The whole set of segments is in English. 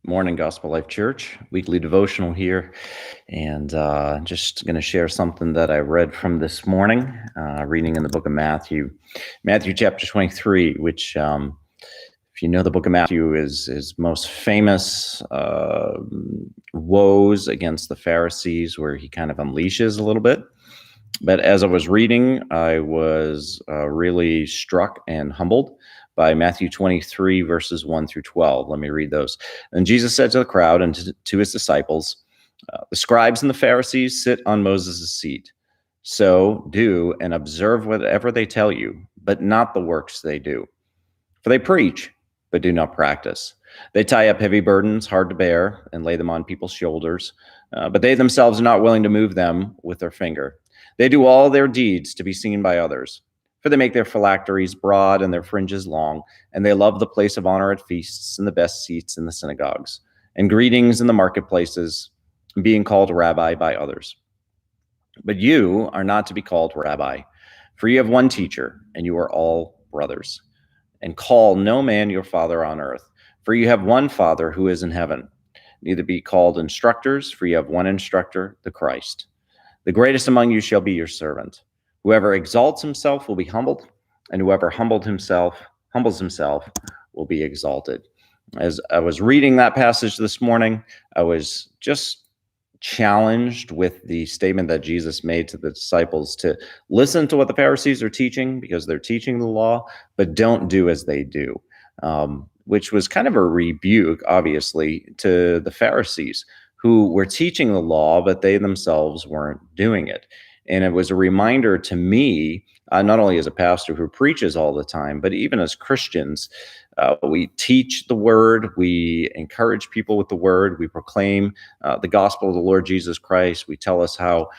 Morning, Gospel Life Church, weekly devotional here, and just going to share something that I read from this morning, reading in the book of Matthew chapter 23, which, if you know the book of Matthew, is his most famous woes against the Pharisees, where he kind of unleashes a little bit. But as I was reading, I was really struck and humbled by Matthew 23, verses 1 through 12. Let me read those. And Jesus said to the crowd and to his disciples, the scribes and the Pharisees sit on Moses' seat. So do and observe whatever they tell you, but not the works they do. For they preach, but do not practice. They tie up heavy burdens, hard to bear, and lay them on people's shoulders, but they themselves are not willing to move them with their finger. They do all their deeds to be seen by others. For they make their phylacteries broad and their fringes long, and they love the place of honor at feasts and the best seats in the synagogues, and greetings in the marketplaces, being called rabbi by others. But you are not to be called rabbi, for you have one teacher, and you are all brothers. And call no man your father on earth, for you have one Father who is in heaven. Neither be called instructors, for you have one instructor, the Christ. The greatest among you shall be your servant. Whoever exalts himself will be humbled, and whoever humbles himself will be exalted. As I was reading that passage this morning, I was just challenged with the statement that Jesus made to the disciples to listen to what the Pharisees are teaching, because they're teaching the law, but don't do as they do, which was kind of a rebuke, obviously, to the Pharisees, who were teaching the law, but they themselves weren't doing it. And it was a reminder to me, not only as a pastor who preaches all the time, but even as Christians, we teach the word, we encourage people with the word, we proclaim the gospel of the Lord Jesus Christ. We tell us how,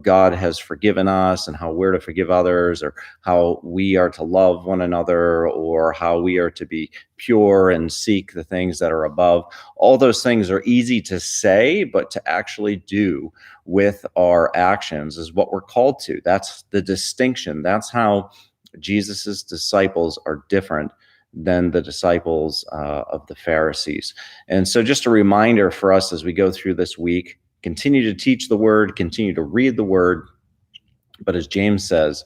God has forgiven us and how we're to forgive others, or how we are to love one another, or how we are to be pure and seek the things that are above. All those things are easy to say, but to actually do with our actions is what we're called to. That's the distinction. That's how Jesus's disciples are different than the disciples of the Pharisees. And so just a reminder for us as we go through this week, continue to teach the word, continue to read the word, but as James says,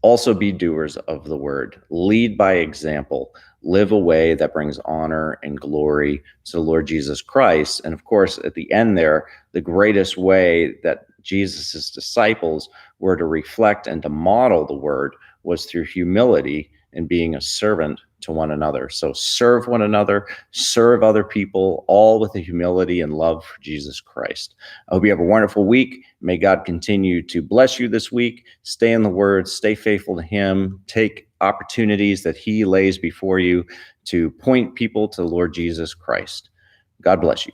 also be doers of the word. Lead by example. Live a way that brings honor and glory to the Lord Jesus Christ. And of course, at the end there, the greatest way that Jesus's disciples were to reflect and to model the word was through humility and being a servant to one another. So serve one another, serve other people, all with the humility and love for Jesus Christ. I hope you have a wonderful week. May God continue to bless you this week. Stay in the word, stay faithful to him, take opportunities that he lays before you to point people to the Lord Jesus Christ. God bless you.